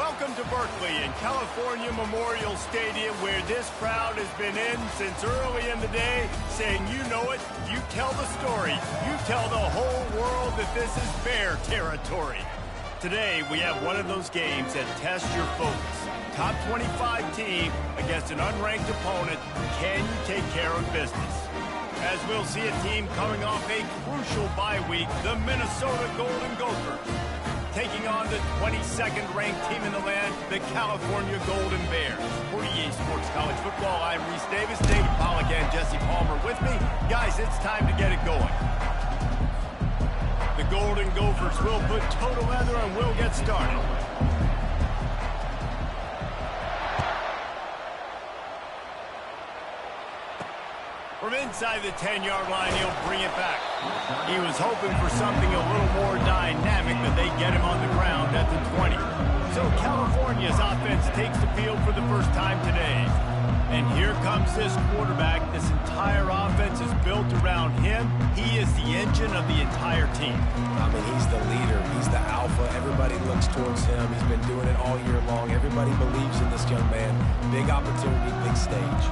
Welcome to Berkeley and California Memorial Stadium, where this crowd has been in since early in the day, saying, you know it, you tell the story, you tell the whole world that this is Bear territory. Today, we have one of those games that tests your focus. Top 25 team against an unranked opponent. Can you take care of business? As we'll see a team coming off a crucial bye week, the Minnesota Golden Gophers, taking on the 22nd ranked team in the land, the California Golden Bears. For EA Sports College Football, I'm Reese Davis, Dave Pollock, and Jesse Palmer with me. Guys, it's time to get it going. The Golden Gophers will put total leather and we'll get started. From inside the 10-yard line, he'll bring it back. He was hoping for something a little more dynamic, but they get him on the ground at the 20. So California's offense takes the field for the first time today. And here comes this quarterback. This entire offense is built around him. He is the engine of the entire team. I mean, he's the leader. He's the alpha. Everybody looks towards him. He's been doing it all year long. Everybody believes in this young man. Big opportunity, big stage.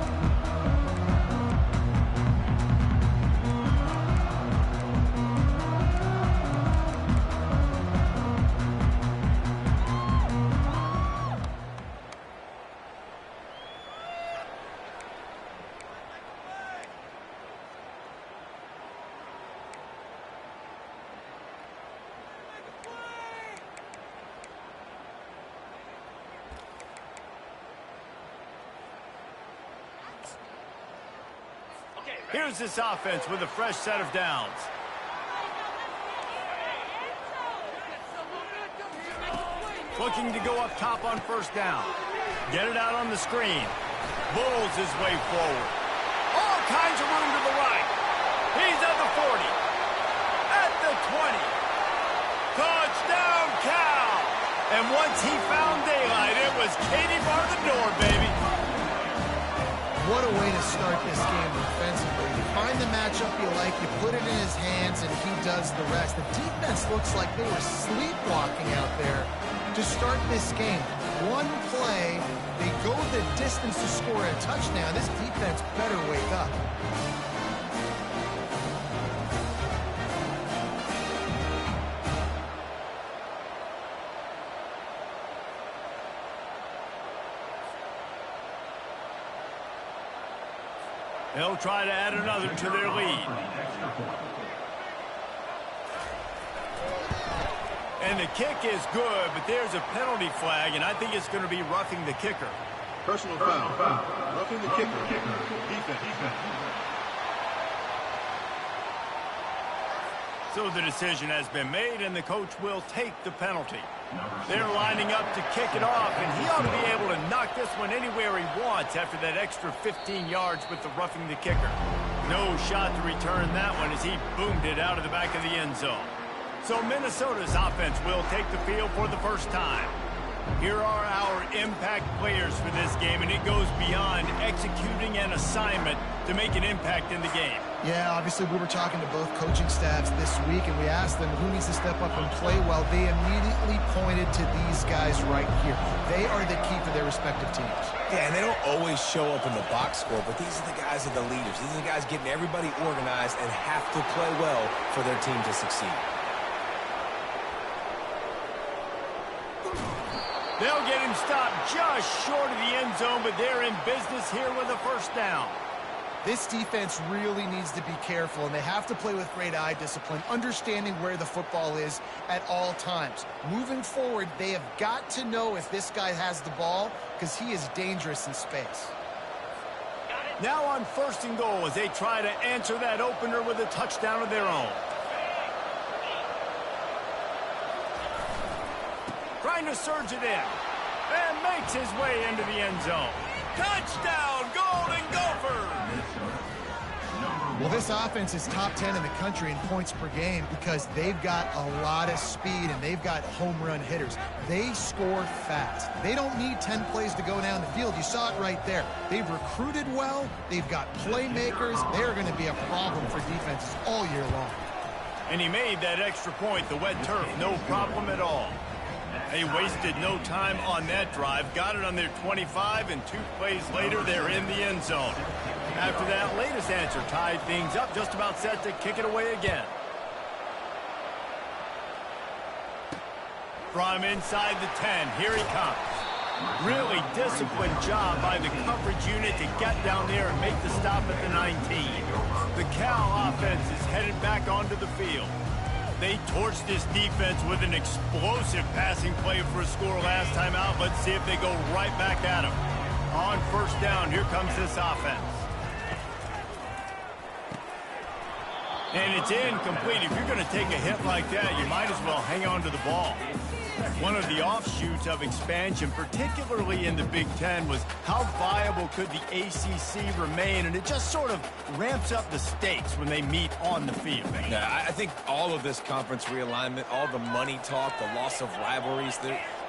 Here's this offense with a fresh set of downs. Looking to go up top on first down. Get it out on the screen. Bulls his way forward. All kinds of room to the right. He's at the 40. At the 20. Touchdown, Cal! And once he found daylight, it was Katie bar the door, baby. What a way to start this game defensively. You find the matchup you like, you put it in his hands, and he does the rest. The defense looks like they were sleepwalking out there to start this game. One play, they go the distance to score a touchdown. This defense better wake up. They'll try to add another to their lead. And the kick is good, but there's a penalty flag, and I think it's going to be roughing the kicker. Personal foul. Roughing the kicker. Defense. So the decision has been made, and the coach will take the penalty. They're lining up to kick it off, and he ought to be able to knock this one anywhere he wants after that extra 15 yards with the roughing the kicker. No shot to return that one as he boomed it out of the back of the end zone. So Minnesota's offense will take the field for the first time. Here are our impact players for this game, and it goes beyond executing an assignment to make an impact in the game. Yeah, obviously we were talking to both coaching staffs this week, and we asked them who needs to step up and play well. They immediately pointed to these guys right here. They are the key for their respective teams. Yeah, and they don't always show up in the box score, but these are the guys that are the leaders. These are the guys getting everybody organized and have to play well for their team to succeed. They'll get him stopped just short of the end zone, but they're in business here with a first down. This defense really needs to be careful, and they have to play with great eye discipline, understanding where the football is at all times. Moving forward, they have got to know if this guy has the ball, because he is dangerous in space. Now on first and goal as they try to answer that opener with a touchdown of their own. Trying to surge it in, and makes his way into the end zone. Touchdown, Golden Gophers! Well, this offense is top 10 in the country in points per game because they've got a lot of speed and they've got home run hitters. They score fast. They don't need 10 plays to go down the field. You saw it right there. They've recruited well. They've got playmakers. They're going to be a problem for defenses all year long. And he made that extra point, the wet turf, no problem at all. They wasted no time on that drive. Got it on their 25, and 2 plays later, they're in the end zone. After that latest answer tied things up, just about set to kick it away again. From inside the 10, here he comes. Really disciplined job by the coverage unit to get down there and make the stop at the 19. The Cal offense is headed back onto the field. They torched this defense with an explosive passing play for a score last time out. Let's see if they go right back at him. On first down, here comes this offense. And it's incomplete. If you're going to take a hit like that, you might as well hang on to the ball. One of the offshoots of expansion, particularly in the Big Ten, was how viable could the ACC remain, and it just sort of ramps up the stakes when they meet on the field. Yeah, I think all of this conference realignment, all the money talk, the loss of rivalries,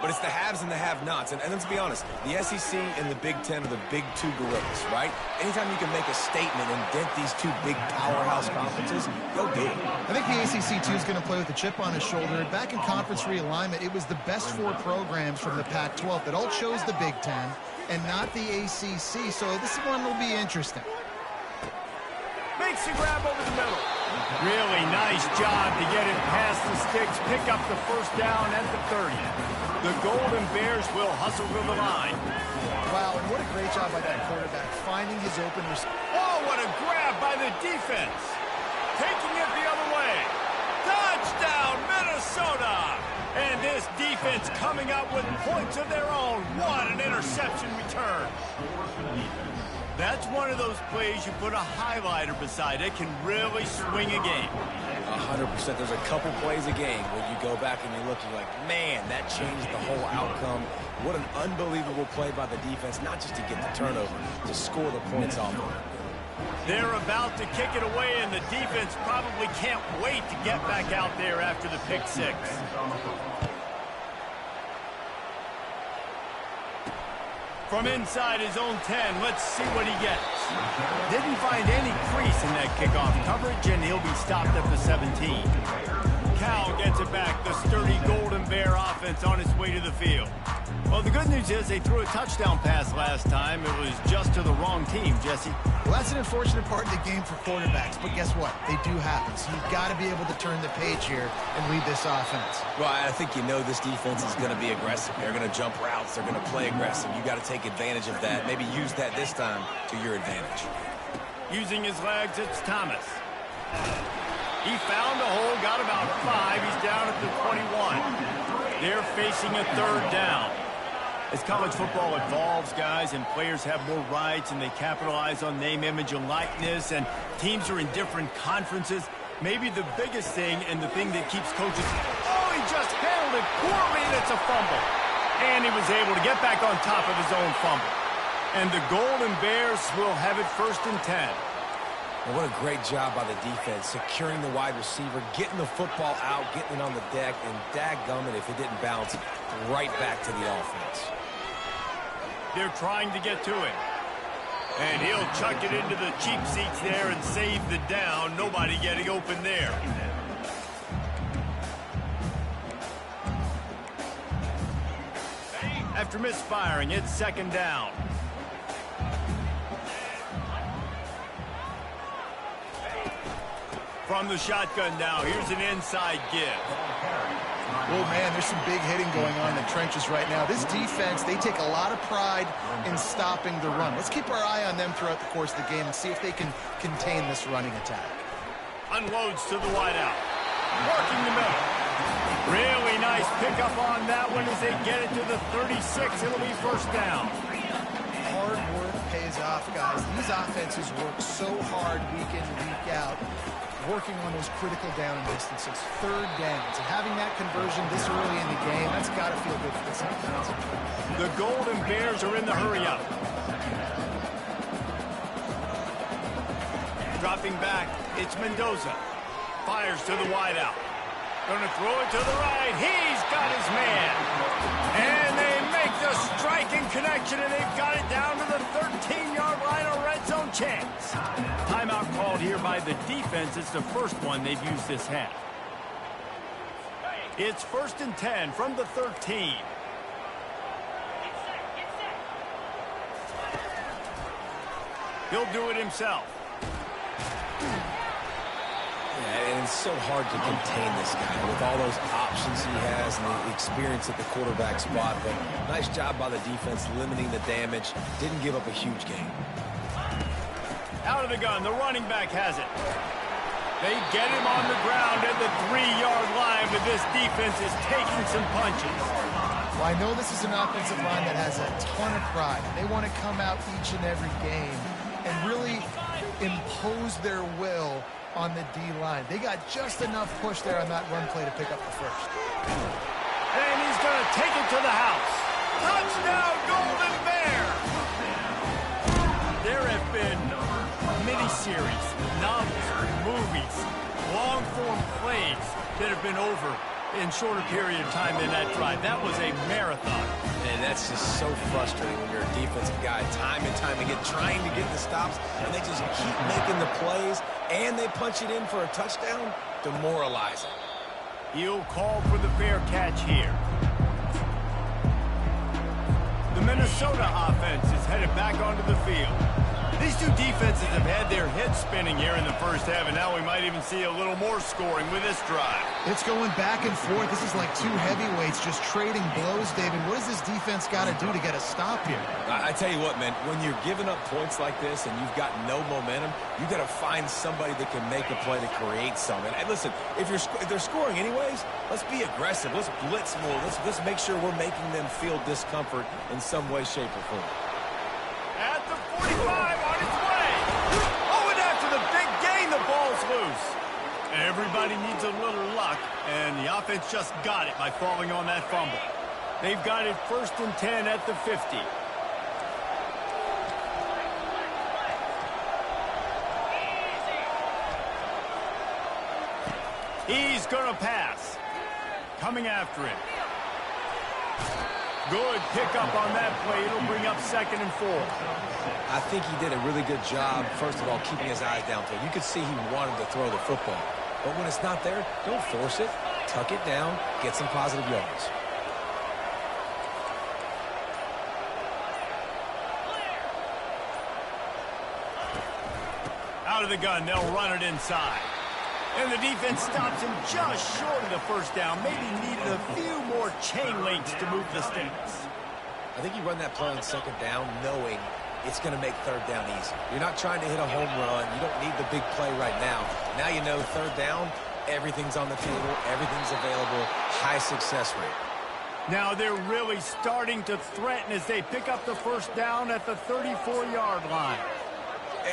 but it's the haves and the have-nots. And let's be honest, the SEC and the Big Ten are the big 2 gorillas, right? Anytime you can make a statement and dent these 2 big powerhouse conferences, go do it. I think the ACC, too, is going to play with a chip on his shoulder. Back in conference realignment, it was the best 4 programs from the Pac-12 that all chose the Big Ten and not the ACC, so this one will be interesting. Makes a grab over the middle. Really nice job to get it past the sticks, pick up the first down at the 30. The Golden Bears will hustle to the line. Wow, and what a great job by that quarterback, finding his open receiver. Oh, what a grab by the defense. Taking it the other way. Touchdown, Minnesota! And this defense coming up with points of their own. What an interception return. That's one of those plays you put a highlighter beside. It can really swing a game. 100%. There's a couple plays a game where you go back and you look, you're like, man, that changed the whole outcome. What an unbelievable play by the defense, not just to get the turnover, to score the points off of it. They're about to kick it away, and the defense probably can't wait to get back out there after the pick 6. From inside his own 10, let's see what he gets. Didn't find any crease in that kickoff coverage, and he'll be stopped at the 17. Cal gets it back, the sturdy Golden Bear offense on its way to the field. Well, the good news is they threw a touchdown pass last time. It was just to the wrong team, Jesse. Well, that's an unfortunate part of the game for quarterbacks, but guess what? They do happen, so you've got to be able to turn the page here and lead this offense. Well, I think you know this defense is going to be aggressive. They're going to jump routes. They're going to play aggressive. You got to take advantage of that. Maybe use that this time to your advantage. Using his legs, it's Thomas. He found a hole, got about 5. He's down at the 21. They're facing a 3rd down. As college football evolves, guys, and players have more rights and they capitalize on name, image, and likeness, and teams are in different conferences, maybe the biggest thing and the thing that keeps coaches, oh, he just handled it poorly, and it's a fumble. And he was able to get back on top of his own fumble. And the Golden Bears will have it 1st and 10. Well, what a great job by the defense, securing the wide receiver, getting the football out, getting it on the deck, and dadgummit if it didn't bounce right back to the offense. They're trying to get to him. And he'll chuck it into the cheap seats there and save the down. Nobody getting open there. After misfiring, it's 2nd down. From the shotgun now, here's an inside give. Oh, man, there's some big hitting going on in the trenches right now. This defense, they take a lot of pride in stopping the run. Let's keep our eye on them throughout the course of the game and see if they can contain this running attack. Unloads to the wideout. Working the middle. Really nice pickup on that one as they get it to the 36. It'll be 1st down. Hard work pays off, guys. These offenses work so hard week in, week out, working on those critical down distances, 3rd downs, and having that conversion this early in the game, that's got to feel good for this offense. The Golden Bears are in the hurry-up. Dropping back, it's Mendoza. Fires to the wideout. Going to throw it to the right. He's got his man. And they make the striking connection, and they've got it down to the 13-yard line, a red zone chance. Timeout called here by the defense. It's the first one they've used this half. It's 1st and 10 from the 13. He'll do it himself. Yeah, and it's so hard to contain this guy with all those options he has and the experience at the quarterback spot. But nice job by the defense limiting the damage. Didn't give up a huge gain. Out of the gun, the running back has it. They get him on the ground at the 3-yard line, but this defense is taking some punches. Well, I know this is an offensive line that has a ton of pride. They want to come out each and every game and really impose their will on the D-line. They got just enough push there on that run play to pick up the first. And he's going to take it to the house. Touchdown, Golden Bear! There have been miniseries, novels, movies, long-form plays that have been over in shorter period of time than that drive. That was a marathon. And that's just so frustrating when you're a defensive guy time and time again trying to get the stops, and they just keep making the plays, and they punch it in for a touchdown. Demoralizing. He'll call for the fair catch here. The Minnesota offense is headed back onto the field. These two defenses have had their heads spinning here in the first half, and now we might even see a little more scoring with this drive. It's going back and forth. This is like two heavyweights just trading blows, David. What does this defense got to do to get a stop here? I tell you what, man, when you're giving up points like this and you've got no momentum, you got to find somebody that can make a play to create something. And listen, if they're scoring anyways, let's be aggressive. Let's blitz more. Let's make sure we're making them feel discomfort in some way, shape, or form. At the 45, on its way. Oh, and after the big gain, the ball's loose. Everybody needs a little luck, and the offense just got it by falling on that fumble. They've got it 1st and 10 at the 50. He's going to pass. Coming after him. Good pickup on that play. It'll bring up 2nd and 4. I think he did a really good job, first of all, keeping his eyes downfield. You could see he wanted to throw the football. But when it's not there, don't force it. Tuck it down. Get some positive yards. Out of the gun, they'll run it inside. And the defense stops him just short of the first down. Maybe needed a few more chain links to move the sticks. I think you run that play on 2nd down knowing it's going to make 3rd down easy. You're not trying to hit a home run. You don't need the big play right now. Now you know 3rd down, everything's on the table, everything's available, high success rate. Now they're really starting to threaten as they pick up the first down at the 34-yard line.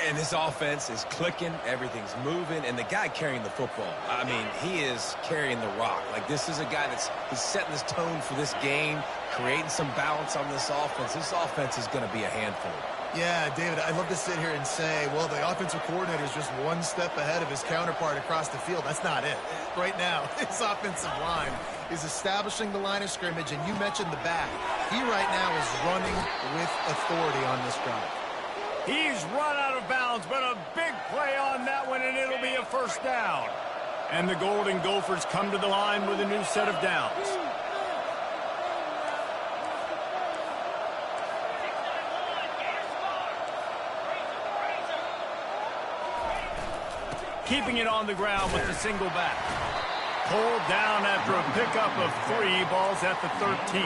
And this offense is clicking, everything's moving, and the guy carrying the football, I mean, he is carrying the rock. Like, this is a guy he's setting this tone for this game, creating some balance on this offense. This offense is going to be a handful. Yeah, David, I'd love to sit here and say, well, the offensive coordinator is just one step ahead of his counterpart across the field. That's not it. Right now, his offensive line is establishing the line of scrimmage, and you mentioned the back. He right now is running with authority on this drive. He's run out of bounds, but a big play on that one, and it'll be a first down. And the Golden Gophers come to the line with a new set of downs. Keeping it on the ground with the single back. Pulled down after a pickup of 3 balls at the 13.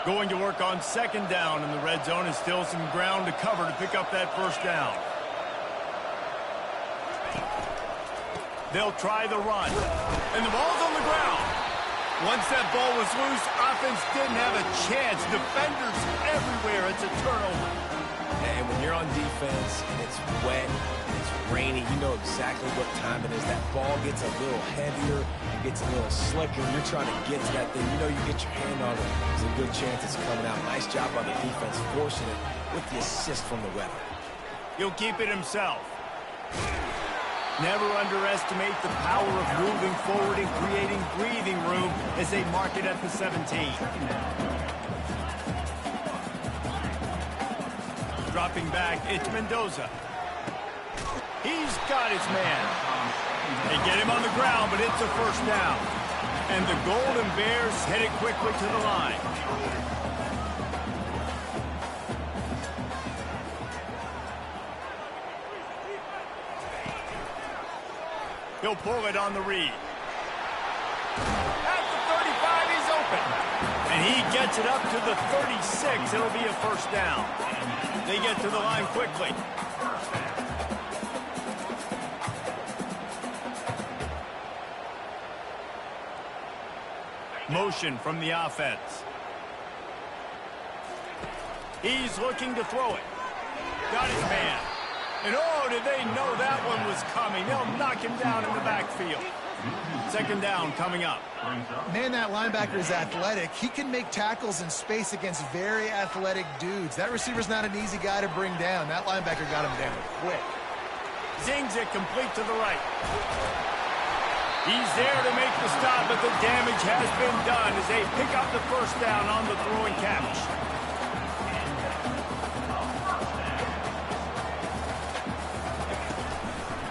Going to work on 2nd down in the red zone, and still some ground to cover to pick up that first down. They'll try the run. And the ball's on the ground. Once that ball was loose, offense didn't have a chance. Defenders everywhere. It's a turnover. And when you're on defense and it's wet, it's rainy, you know exactly what time it is. That ball gets a little heavier, it gets a little slicker. You're trying to get to that thing. You know you get your hand on it. There's a good chance it's coming out. Nice job by the defense forcing it with the assist from the weather. He'll keep it himself. Never underestimate the power of moving forward and creating breathing room as they mark it at the 17. Dropping back, it's Mendoza. He's got his man. They get him on the ground, but it's a first down. And the Golden Bears headed quickly to the line. He'll pull it on the read. At the 35, he's open. And he gets it up to the 36. It'll be a first down. They get to the line quickly. Motion from the offense. He's looking to throw it. Got his man. And oh, did they know that one was coming. They'll knock him down in the backfield. Second down coming up. Man, that linebacker is athletic. He can make tackles in space against very athletic dudes. That receiver's not an easy guy to bring down. That linebacker got him down quick. Zings it complete to the right. He's there to make the stop, but the damage has been done as they pick up the first down on the throw and catch.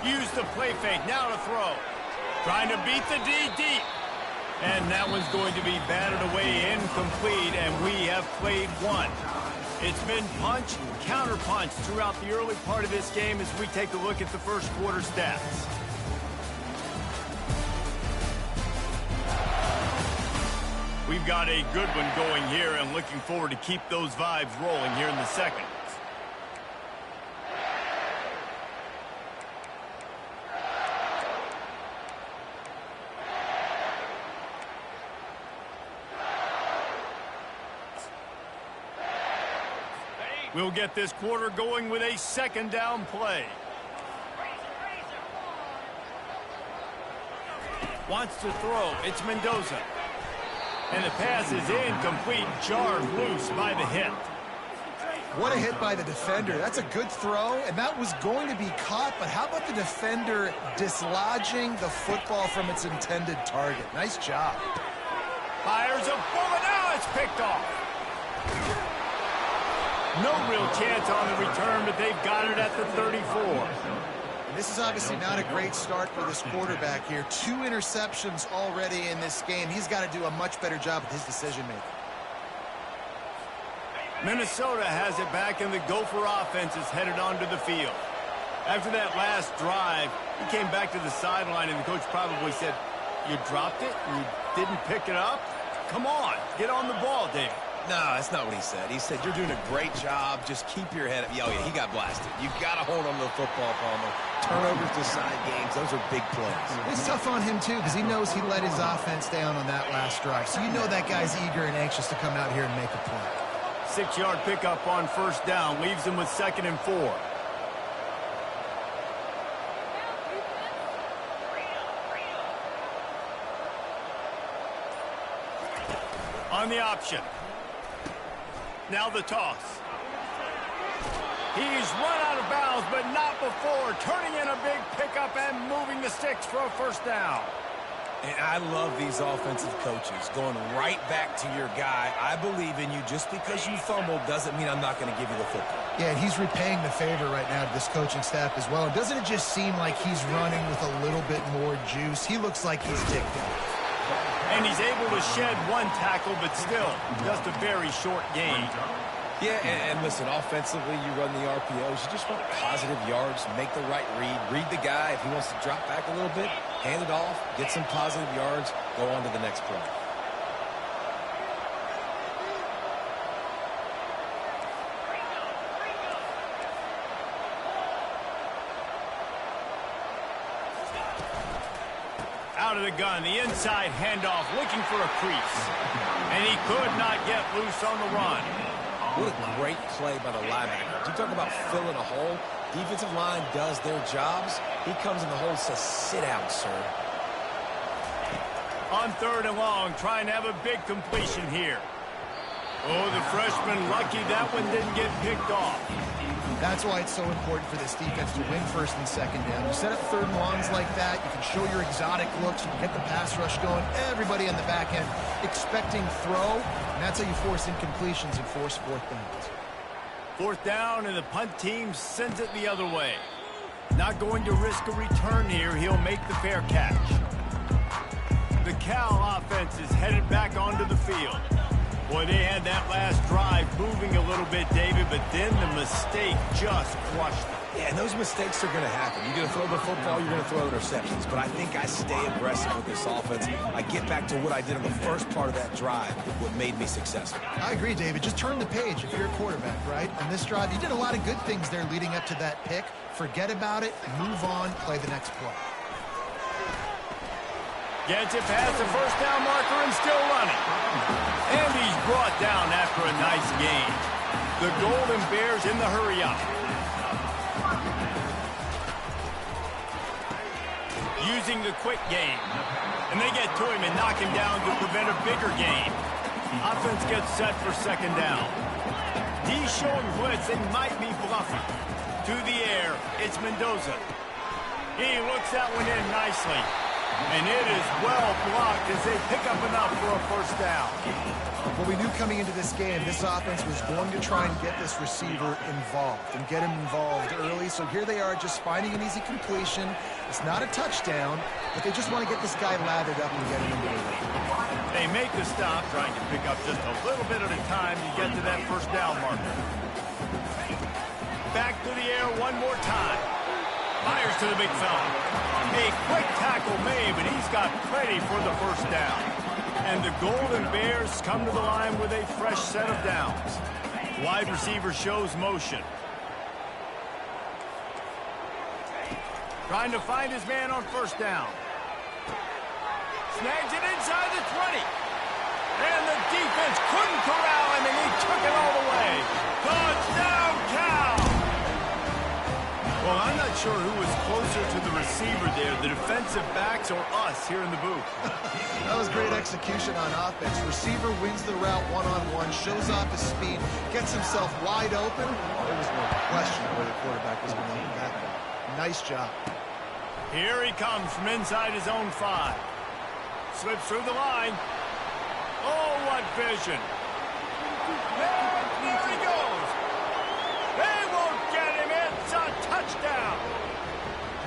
Use the play fake, now to throw. Trying to beat the D deep. And that one's going to be batted away incomplete, and we have played one. It's been punch, counter punch throughout the early part of this game as we take a look at the first quarter stats. We've got a good one going here and looking forward to keep those vibes rolling here in the second. We'll get this quarter going with a second down play. Wants to throw. It's Mendoza. And the pass is incomplete, jarred loose by the hit. What a hit by the defender. That's a good throw, and that was going to be caught, but how about the defender dislodging the football from its intended target? Nice job. Fires a bullet. Now it's picked off. No real chance on the return, but they've got it at the 34. This is obviously not a great start for this quarterback here. 2 interceptions already in this game. He's got to do a much better job with his decision-making. Minnesota has it back, and the Gopher offense is headed onto the field. After that last drive, he came back to the sideline, and the coach probably said, "You dropped it? You didn't pick it up? Come on, get on the ball, David." No, that's not what he said. He said, you're doing a great job. Just keep your head up. Oh, yeah, he got blasted. You've got to hold on to the football, Palmer. Turnovers decide games. Those are big plays. It's tough on him, too, because he knows he let his offense down on that last drive. So you know that guy's eager and anxious to come out here and make a play. 6-yard pickup on first down. Leaves him with 2nd and 4. On the option. Now the toss. He's run out of bounds, but not before. Turning in a big pickup and moving the sticks for a first down. And I love these offensive coaches going right back to your guy. I believe in you. Just because you fumbled doesn't mean I'm not going to give you the football. Yeah, he's repaying the favor right now to this coaching staff as well. And doesn't it just seem like he's running with a little bit more juice? He looks like he's ticked out. And he's able to shed one tackle, but still, just a very short gain. Yeah, and listen, offensively, you run the RPOs. You just want positive yards, make the right read the guy. If he wants to drop back a little bit, hand it off, get some positive yards, go on to the next play. Out of the gun, the inside handoff, looking for a crease. And he could not get loose on the run. What a great play by the linebacker. You talk about filling a hole. Defensive line does their jobs. He comes in the hole and says, sit down, sir. On 3rd and long, trying to have a big completion here. Oh, the freshman lucky that one didn't get picked off. That's why it's so important for this defense to win 1st and 2nd down. You set up 3rd and longs like that, you can show your exotic looks, you can get the pass rush going, everybody on the back end expecting throw, and that's how you force incompletions and force 4th downs. Fourth down, and the punt team sends it the other way. Not going to risk a return here. He'll make the fair catch. The Cal offense is headed back onto the field. Boy, they had that last drive moving a little bit, David, but then the mistake just crushed them. Yeah, and those mistakes are going to happen. You're going to throw the football, you're going to throw interceptions. But I think I stay aggressive with this offense. I get back to what I did in the first part of that drive, what made me successful. I agree, David. Just turn the page if you're a quarterback, right? On this drive, you did a lot of good things there leading up to that pick. Forget about it, move on, play the next play. Gets it past the first down marker and still running. And he's brought down after a nice gain. The Golden Bears in the hurry up. Using the quick game. And they get to him and knock him down to prevent a bigger gain. Offense gets set for second down. D showing blitz, they might be bluffing. To the air, it's Mendoza. He looks that one in nicely. And it is well blocked as they pick up enough for a first down. Well, we knew coming into this game, this offense was going to try and get this receiver involved and get him involved early. So here they are just finding an easy completion. It's not a touchdown, but they just want to get this guy lathered up and get him into the lead. They make the stop, trying to pick up just a little bit at a time to get to that first down marker. Back to the air one more time. Fires to the big fella. A quick tackle made, but he's got plenty for the first down. And the Golden Bears come to the line with a fresh set of downs. Wide receiver shows motion. Trying to find his man on first down. Snags it inside the 20. And the defense couldn't corral him, and he took it all the way. Touchdown, Cal! Well, I'm not sure who was closer to the receiver there, the defensive backs or us here in the booth. That was great execution on offense. Receiver wins the route one-on-one, shows off his speed, gets himself wide open. There was no question where the quarterback was going to lead that ball. Nice job. Here he comes from inside his own 5. Slips through the line. Oh, what vision. There he goes. They won't get him. It's a touchdown.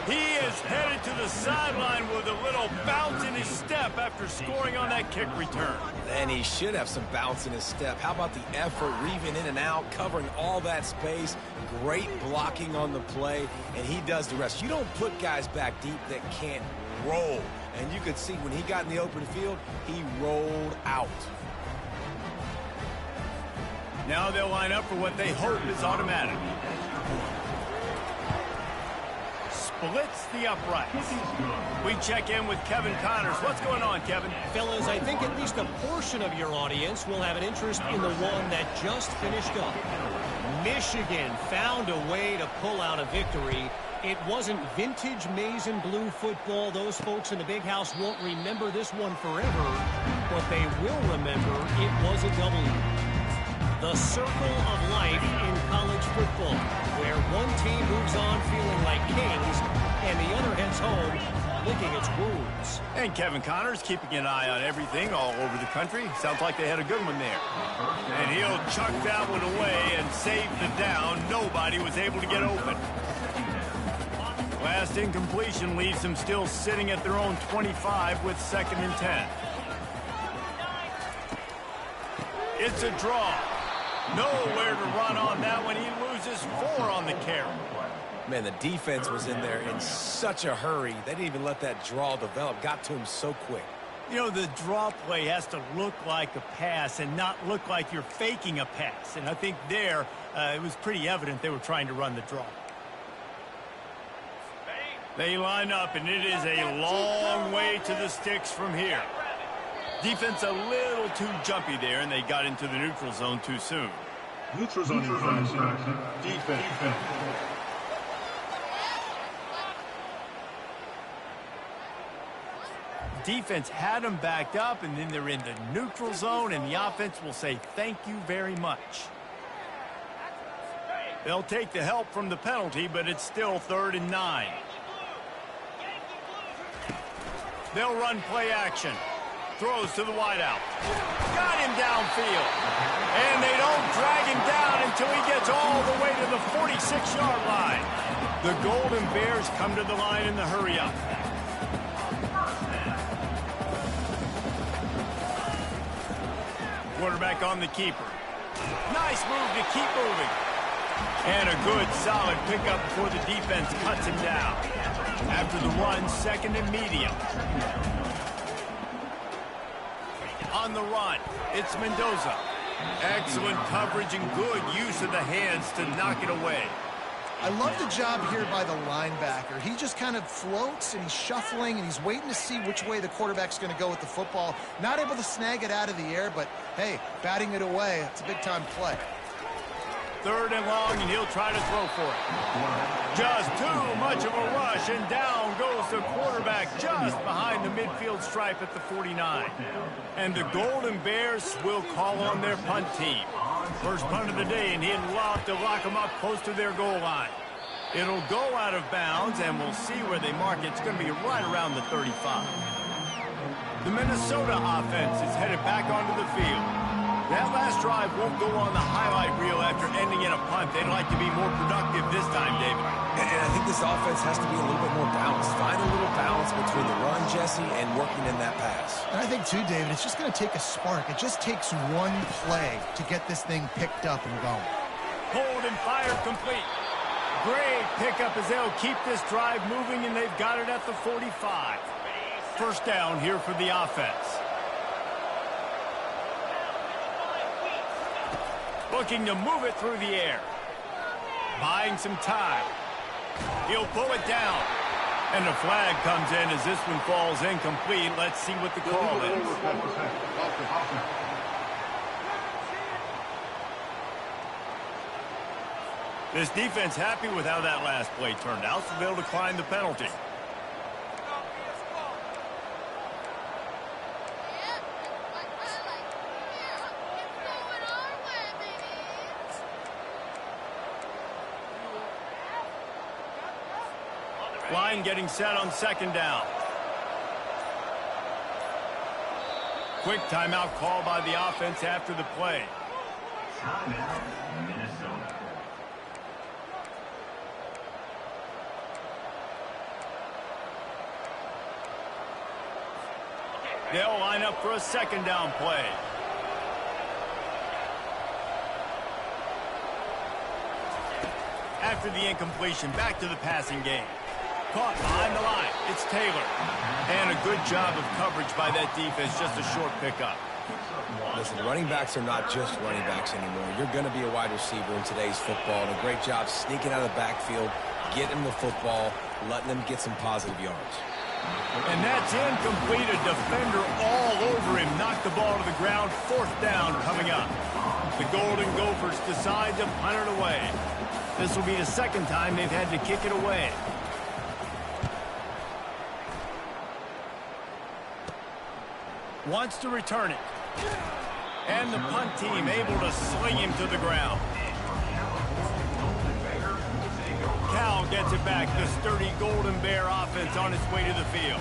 He is headed to the sideline with a little bounce in his step after scoring on that kick return. And he should have some bounce in his step. How about the effort, weaving in and out, covering all that space, great blocking on the play, and he does the rest. You don't put guys back deep that can't roll. And you could see when he got in the open field, he rolled out. Now they'll line up for what they hope is automatic. Splits the uprights. We check in with Kevin Connors. What's going on, Kevin? Fellas, I think at least a portion of your audience will have an interest in the one that just finished up. Michigan found a way to pull out a victory. It wasn't vintage maize and blue football. Those folks in the big house won't remember this one forever, but they will remember it was a W. The circle of life in college football, where one team moves on feeling like kings and the other heads home licking its wounds. And Kevin Connors keeping an eye on everything all over the country. Sounds like they had a good one there. And he'll chuck that one away and save the down. Nobody was able to get open. Last incompletion leaves them still sitting at their own 25 with 2nd and 10. It's a draw. Nowhere to run on that one. He loses 4 on the carry. Man, the defense was in there in such a hurry. They didn't even let that draw develop. Got to him so quick. You know, the draw play has to look like a pass and not look like you're faking a pass. And I think there, it was pretty evident they were trying to run the draw. They line up, and it is a long way to the sticks from here. Defense a little too jumpy there, and they got into the neutral zone too soon. Neutral zone infraction. Defense. Defense had them backed up, and then they're in the neutral zone, and the offense will say thank you very much. They'll take the help from the penalty, but it's still 3rd and 9. They'll run play action. Throws to the wideout. Got him downfield. And they don't drag him down until he gets all the way to the 46-yard line. The Golden Bears come to the line in the hurry-up. Quarterback on the keeper. Nice move to keep moving. And a good, solid pickup before the defense cuts him down. After the run, second and medium. On the run, it's Mendoza. Excellent coverage and good use of the hands to knock it away. I love the job here by the linebacker. He just kind of floats, and he's shuffling, and he's waiting to see which way the quarterback's going to go with the football. Not able to snag it out of the air, but, hey, batting it away, it's a big-time play. Third and long, and he'll try to throw for it. Just too much of a rush, and down goes the quarterback just behind the midfield stripe at the 49. And the Golden Bears will call on their punt team. First punt of the day, and he'd love to lock them up close to their goal line. It'll go out of bounds, and we'll see where they mark it. It's going to be right around the 35. The Minnesota offense is headed back onto the field. That last drive won't go on the highlight reel after ending in a punt. They'd like to be more productive this time, David. And I think this offense has to be a little bit more balanced. Find a little balance between the run, Jesse, and working in that pass. And I think, too, David, it's just going to take a spark. It just takes one play to get this thing picked up and going. Hold and fire complete. Great pickup as they'll keep this drive moving, and they've got it at the 45. First down here for the offense. Looking to move it through the air. Buying some time. He'll pull it down. And the flag comes in as this one falls incomplete. Let's see what the call is. This defense happy with how that last play turned out, so they'll decline the penalty. Line getting set on second down. Quick timeout call by the offense after the play. Timeout, Minnesota. They'll line up for a second down play. After the incompletion, back to the passing game. Caught behind the line. It's Taylor. And a good job of coverage by that defense. Just a short pickup. Listen, running backs are not just running backs anymore. You're going to be a wide receiver in today's football. And a great job sneaking out of the backfield, getting the football, letting them get some positive yards. And that's incomplete. A defender all over him. Knocked the ball to the ground. Fourth down coming up. The Golden Gophers decide to punt it away. This will be the second time they've had to kick it away. Wants to return it. And the punt team able to sling him to the ground. Cal gets it back. The sturdy Golden Bear offense on its way to the field.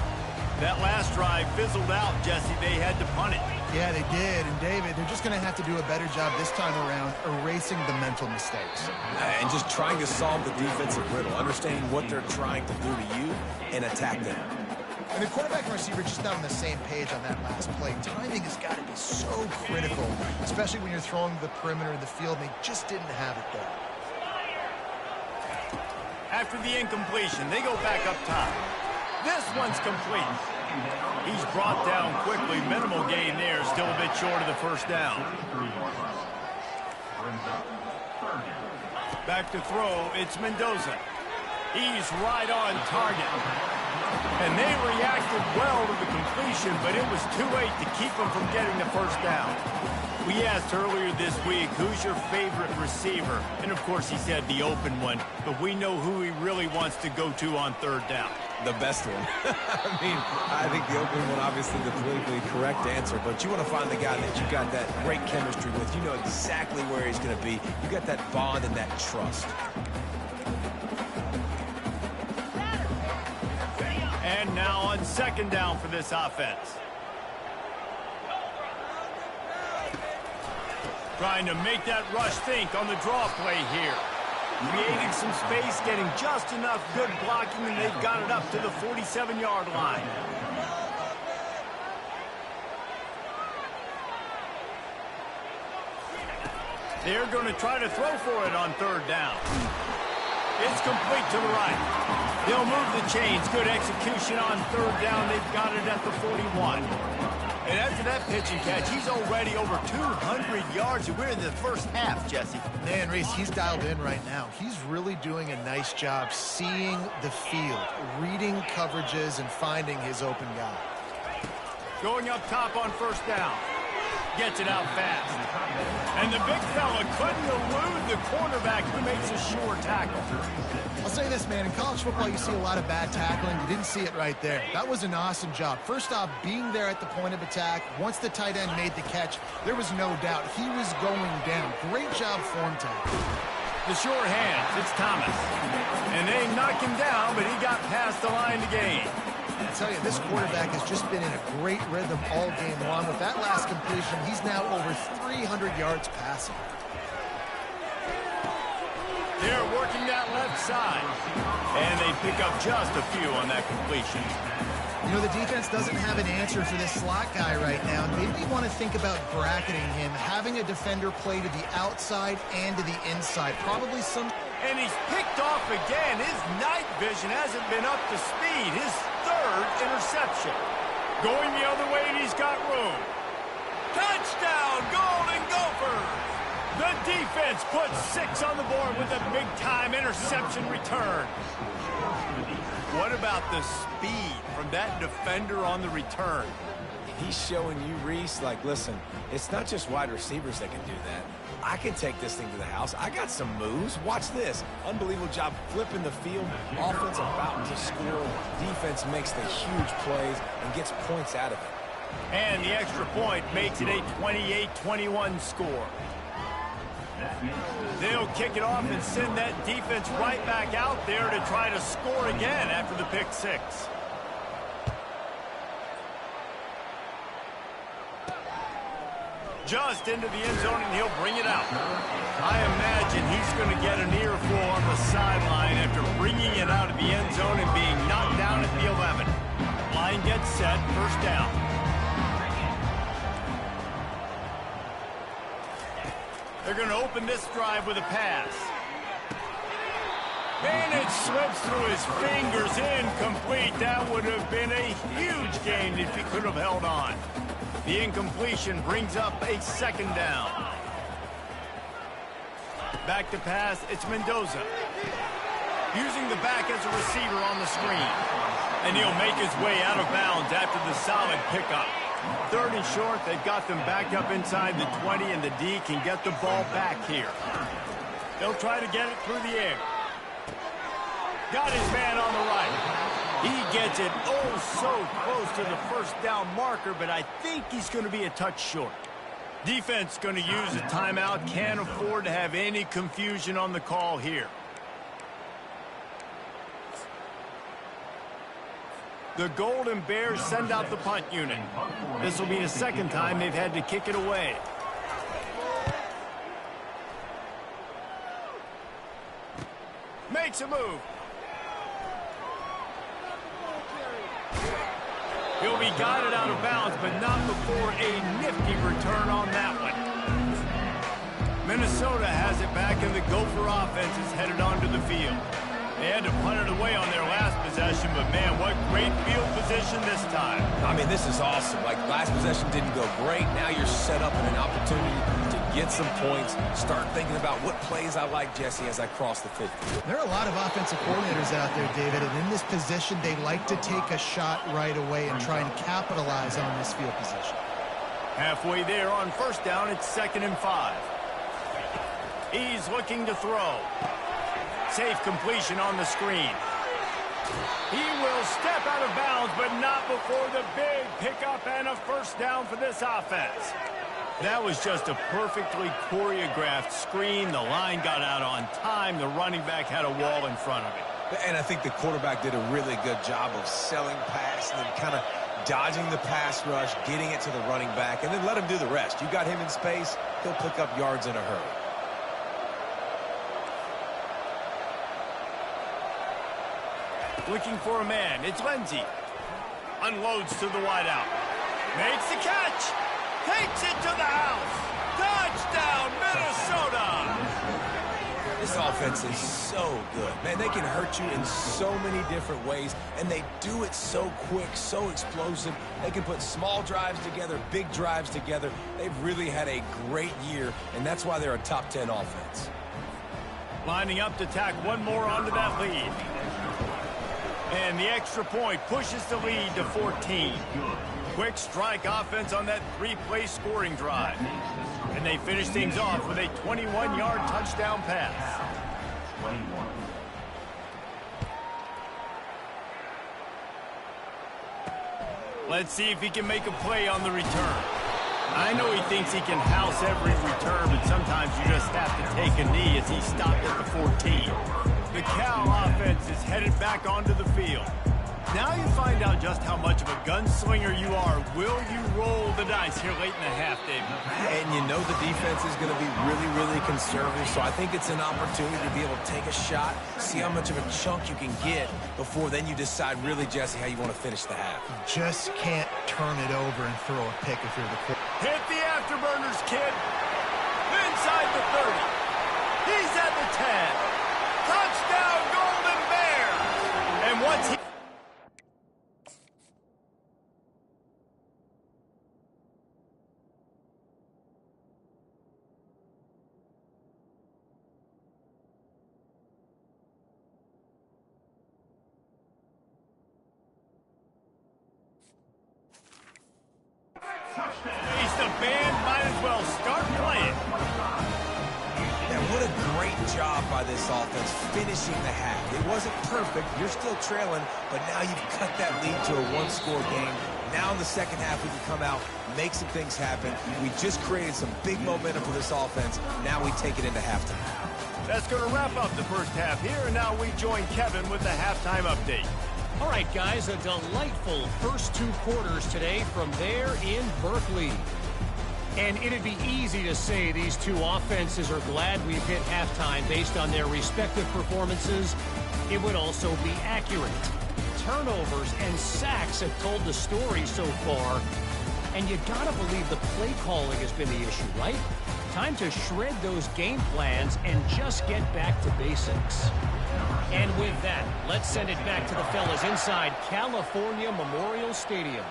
That last drive fizzled out, Jesse. They had to punt it. Yeah, they did. And, David, they're just going to have to do a better job this time around erasing the mental mistakes. And just trying to solve the defensive riddle, understanding what they're trying to do to you and attack them. And the quarterback and receiver just not on the same page on that last play. Timing has got to be so critical, especially when you're throwing the perimeter of the field, and they just didn't have it there. After the incompletion, they go back up top. This one's complete. He's brought down quickly. Minimal gain there. Still a bit short of the first down. Back to throw. It's Mendoza. He's right on target. And they reacted well to the completion, but it was too late to keep them from getting the first down. We asked earlier this week, who's your favorite receiver? And, of course, he said the open one. But we know who he really wants to go to on third down. The best one. I think the open one, obviously, the politically correct answer. But you want to find the guy that you got that great chemistry with. You know exactly where he's going to be. You got that bond and that trust. And now on second down for this offense. Trying to make that rush think on the draw play here. Creating some space, getting just enough good blocking, and they've got it up to the 47-yard line. They're going to try to throw for it on third down. It's complete to the right. They'll move the chains. Good execution on third down. They've got it at the 41. And after that pitch and catch, he's already over 200 yards. We're in the first half, Jesse. Man, Reese, he's dialed in right now. He's really doing a nice job seeing the field, reading coverages, and finding his open guy. Going up top on first down. Gets it out fast. And the big fella couldn't elude the cornerback who makes a sure tackle. I'll say this, man. In college football, you see a lot of bad tackling. You didn't see it right there. That was an awesome job. First off, being there at the point of attack. Once the tight end made the catch, there was no doubt he was going down. Great job form tackle. The sure hands, it's Thomas. And they knock him down, but he got past the line to gain. I tell you, this quarterback has just been in a great rhythm all game long. With that last completion, he's now over 300 yards passing. They're working that left side. And they pick up just a few on that completion. You know, the defense doesn't have an answer for this slot guy right now. Maybe you want to think about bracketing him, having a defender play to the outside and to the inside. Probably some... And he's picked off again. His night vision hasn't been up to speed. His third interception. Going the other way, and he's got room. Touchdown, Golden Gophers! The defense puts 6 on the board with a big-time interception return. What about the speed from that defender on the return? He's showing you, Reese, like, listen, it's not just wide receivers that can do that. I can take this thing to the house. I got some moves. Watch this. Unbelievable job flipping the field. Offense about to score. Defense makes the huge plays and gets points out of it. And the extra point makes it a 28-21 score. They'll kick it off and send that defense right back out there to try to score again after the pick six. Just into the end zone, and he'll bring it out. I imagine he's going to get an earful on the sideline after bringing it out of the end zone and being knocked down at the 11. Line gets set, first down. They're going to open this drive with a pass. And it slips through his fingers, incomplete. That would have been a huge gain if he could have held on. The incompletion brings up a second down. Back to pass, it's Mendoza. Using the back as a receiver on the screen. And he'll make his way out of bounds after the solid pickup. Third and short, they've got them back up inside the 20, and the D can get the ball back here. They'll try to get it through the air. Got his man on the right. He gets it oh so close to the first down marker, but I think he's going to be a touch short. Defense going to use a timeout. Can't afford to have any confusion on the call here. The Golden Bears send out the punt unit. This will be the second time they've had to kick it away. Makes a move. He'll be guided out of bounds, but not before a nifty return on that one. Minnesota has it back, and the Gopher offense is headed onto the field. They had to punt it away on their last possession, but man, what great field position this time. I mean, this is awesome. Like, last possession didn't go great. Now you're set up in an opportunity to get some points. Start thinking about what plays I like, Jesse, as I cross the 50. There are a lot of offensive coordinators out there, David, and in this position, they like to take a shot right away and try and capitalize on this field position. Halfway there on first down, it's 2nd and 5. He's looking to throw. Safe completion on the screen. He will step out of bounds, but not before the big pickup and a first down for this offense. That was just a perfectly choreographed screen. The line got out on time. The running back had a wall in front of him. And I think the quarterback did a really good job of selling past and then kind of dodging the pass rush, getting it to the running back, and then let him do the rest. You got him in space, he'll pick up yards in a hurry. Looking for a man. It's Lindsey. Unloads to the wideout. Makes the catch. Takes it to the house. Touchdown, Minnesota. This offense is so good. Man, they can hurt you in so many different ways, and they do it so quick, so explosive. They can put small drives together, big drives together. They've really had a great year, and that's why they're a top 10 offense. Lining up to tack one more onto that lead. And the extra point pushes the lead to 14. Quick strike offense on that three-play scoring drive. And they finish things off with a 21-yard touchdown pass. Let's see if he can make a play on the return. I know he thinks he can house every return, but sometimes you just have to take a knee as he stopped at the 14. The Cal offense is headed back onto the field. Now you find out just how much of a gunslinger you are. Will you roll the dice here late in the half, David? And you know the defense is going to be really, really conservative, so I think it's an opportunity to be able to take a shot, see how much of a chunk you can get before then you decide really, Jesse, how you want to finish the half. Just can't turn it over and throw a pick if you're the quarterback. Hit the afterburners, kid. Inside the 30. He's at the 10. Touchdown, Golden Bears. And once he... The band might as well start playing. Yeah, what a great job by this offense finishing the half. It wasn't perfect. You're still trailing, but now you've cut that lead to a one-score game. Now in the second half, we can come out, make some things happen. We just created some big momentum for this offense. Now we take it into halftime. That's going to wrap up the first half here, and now we join Kevin with the halftime update. All right, guys, a delightful first two quarters today from there in Berkeley. And it'd be easy to say these two offenses are glad we've hit halftime based on their respective performances. It would also be accurate. Turnovers and sacks have told the story so far. And you gotta believe the play calling has been the issue, right? Time to shred those game plans and just get back to basics. And with that, let's send it back to the fellas inside California Memorial Stadium.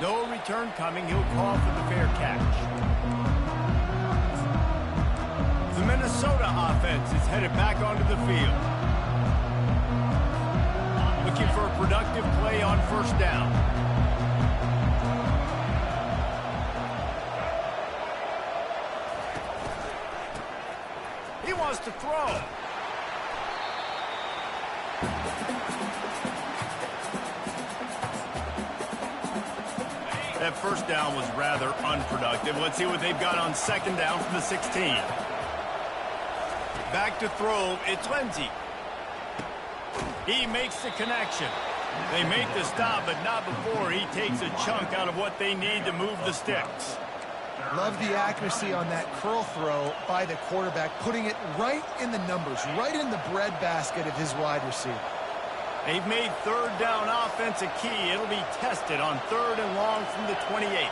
No return coming. He'll call for the fair catch. The Minnesota offense is headed back onto the field. Looking for a productive play on first down. He wants to throw. That first down was rather unproductive. Let's see what they've got on second down from the 16. Back to throw, it's Lindsey. He makes the connection. They make the stop, but not before he takes a chunk out of what they need to move the sticks. Love the accuracy on that curl throw by the quarterback, putting it right in the numbers, right in the breadbasket of his wide receiver. They've made third down offense a key. It'll be tested on third and long from the 28.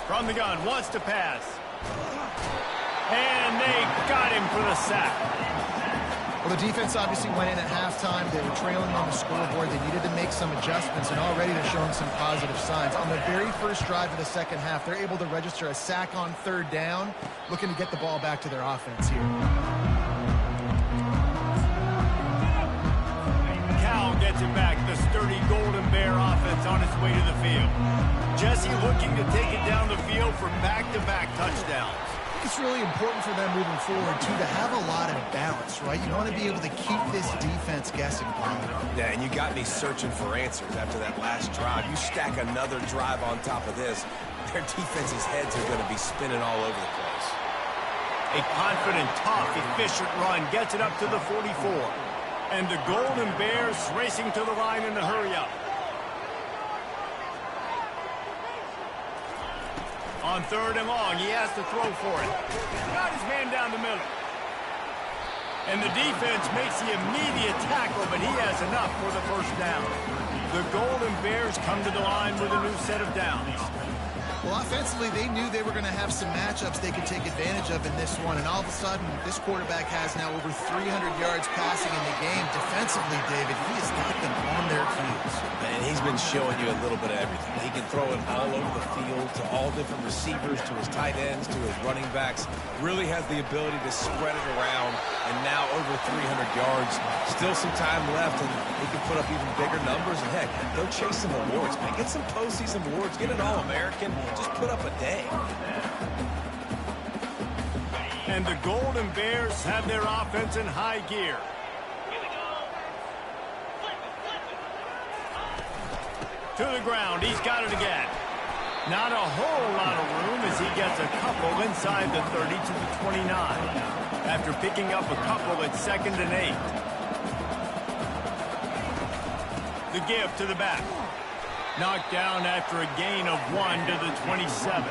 From the gun, wants to pass. And they got him for the sack. Well, the defense obviously went in at halftime. They were trailing on the scoreboard. They needed to make some adjustments, and already they're showing some positive signs. On the very first drive of the second half, they're able to register a sack on third down, looking to get the ball back to their offense here. Cal gets it back. The sturdy Golden Bear offense on its way to the field. Jesse looking to take it down the field for back-to-back touchdowns. It's really important for them moving forward, too, to have a lot of balance, right? You want to be able to keep this defense guessing. Yeah, and you got me searching for answers after that last drive. You stack another drive on top of this, their defense's heads are going to be spinning all over the place. A confident, tough, efficient run gets it up to the 44. And the Golden Bears racing to the line in a hurry-up. On 3rd and long, he has to throw for it. Got his man down the middle. And the defense makes the immediate tackle, but he has enough for the first down. The Golden Bears come to the line with a new set of downs. Well, offensively, they knew they were going to have some matchups they could take advantage of in this one, and all of a sudden, this quarterback has now over 300 yards passing in the game. Defensively, David, he has got them on their heels. And he's been showing you a little bit of everything. He can throw it all over the field to all different receivers, to his tight ends, to his running backs. Really has the ability to spread it around, and now over 300 yards. Still some time left, and he can put up even bigger numbers. And heck, go chase some awards, man. Get some postseason awards. Get an All-American. Just put up a day. And the Golden Bears have their offense in high gear. To the ground, he's got it again. Not a whole lot of room as he gets a couple inside the 30 to the 29. After picking up a couple at 2nd and 8. The give to the back. Knocked down after a gain of 1 to the 27.